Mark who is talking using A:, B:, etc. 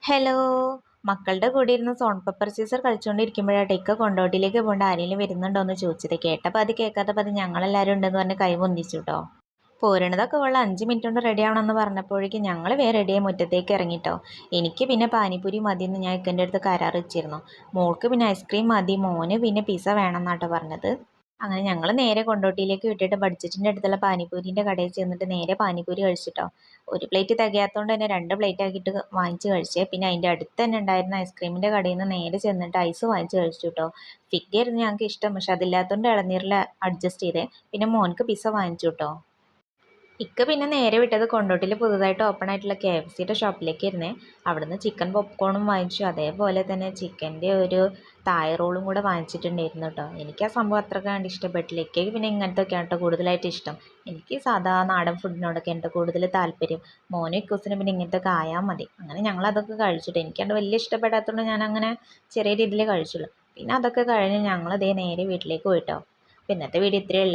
A: Hello. മക്കളുടെ കൂടെ ഇരുന്ന് സോൺ പേപ്പർ സീസർ കളിച്ചുകൊണ്ടിരിക്കുമ്പോഴാണ് ഇക്ക കൊണ്ടോട്ടിയിലേക്ക് പോകേണ്ട ആരെങ്കിലും വരുന്നുണ്ടോ എന്ന് ചോദിച്ചത്. കേട്ടപ്പോൾ അത് കേൾക്കാത്തപ്പോൾ അത് ഞങ്ങളെല്ലാവരും ഉണ്ടെന്ന് പറഞ്ഞ് കൈ പൊന്തിച്ചു കേട്ടോ. പോരണതൊക്കെ വെള്ളം 5 മിനിറ്റ് കൊണ്ട് റെഡി ആവണമെന്ന് പറഞ്ഞപ്പോഴേക്കും ഞങ്ങൾ വേറെ റെഡിയായി മുറ്റത്തേക്ക് ഇറങ്ങിട്ടോ. എനിക്ക് പിന്നെ പാനിപ്പൂരി മതി എന്ന് ഞാൻ ഇക്കൻ്റെ അടുത്ത് കരാർ വെച്ചിരുന്നു. മോൾക്ക് പിന്നെ ഐസ്ക്രീം മതി, മോന് പിന്നെ പിസ്സ വേണം എന്നാട്ടോ പറഞ്ഞത്. അങ്ങനെ ഞങ്ങൾ നേരെ കൊണ്ടോട്ടിയിലേക്ക് വിട്ടിട്ട് ബഡ്ജറ്റിൻ്റെ അടുത്തുള്ള പാനിപ്പൂരിൻ്റെ കടയിൽ ചെന്നിട്ട് നേരെ പാനിപ്പൂരി കഴിച്ചിട്ടോ. ഒരു പ്ലേറ്റ് തികയാത്തതുകൊണ്ട് തന്നെ 2 പ്ലേറ്റ് ആക്കിയിട്ട് വാങ്ങിച്ച് കഴിച്ചേ. പിന്നെ അതിൻ്റെ അടുത്ത് തന്നെ ഉണ്ടായിരുന്ന ഐസ്ക്രീമിൻ്റെ കടയിൽ നിന്ന് നേരെ ചെന്നിട്ട് ഐസ് വാങ്ങിച്ച് കഴിച്ചു കേട്ടോ. ഫിഗ്ഗായിരുന്നു ഞങ്ങൾക്ക് ഇഷ്ടം, പക്ഷെ അതില്ലാത്തതുകൊണ്ട് ഇളനീരിൽ അഡ്ജസ്റ്റ് ചെയ്തേ. പിന്നെ മോൻക്ക് പിസ്സ വാങ്ങിച്ചു കേട്ടോ. ഇക്ക പിന്നെ നേരെ വിട്ടത് കൊണ്ടോട്ടിയിൽ പുതുതായിട്ട് ഓപ്പൺ ആയിട്ടുള്ള KFCയുടെ ഷോപ്പിലേക്കായിരുന്നേ. അവിടുന്ന് ചിക്കൻ പോപ്കോണും വാങ്ങിച്ചു, അതേപോലെ തന്നെ ചിക്കൻ്റെ ഒരു തായ് റോളും കൂടെ വാങ്ങിച്ചിട്ടുണ്ടായിരുന്നു കേട്ടോ. എനിക്ക് ആ സംഭവം അത്രയ്ക്ക് കണ്ട് ഇഷ്ടപ്പെട്ടില്ല. ഇക്കയ്ക്ക് പിന്നെ ഇങ്ങനത്തെയൊക്കെയാണ് കേട്ടോ കൂടുതലായിട്ട് ഇഷ്ടം. എനിക്ക് സാധാ നാടൻ ഫുഡിനോടൊക്കെ ഉണ്ട് കൂടുതൽ താല്പര്യം. മോനും ഇക്കൂസിനും പിന്നെ ഇങ്ങനത്തെയൊക്കെ ആയാൽ മതി. അങ്ങനെ ഞങ്ങൾ അതൊക്കെ കഴിച്ചിട്ട് എനിക്കത് വലിയ ഇഷ്ടപ്പെടാത്തതുകൊണ്ട് ഞാൻ അങ്ങനെ ചെറിയ രീതിയിൽ കഴിച്ചുള്ളൂ. പിന്നെ അതൊക്കെ കഴിഞ്ഞ് ഞങ്ങൾ നേരെ വീട്ടിലേക്ക് പോയിട്ടോ. അപ്പോൾ ഇന്നത്തെ വീഡിയോ ഇത്രയേ ഉള്ളൂ.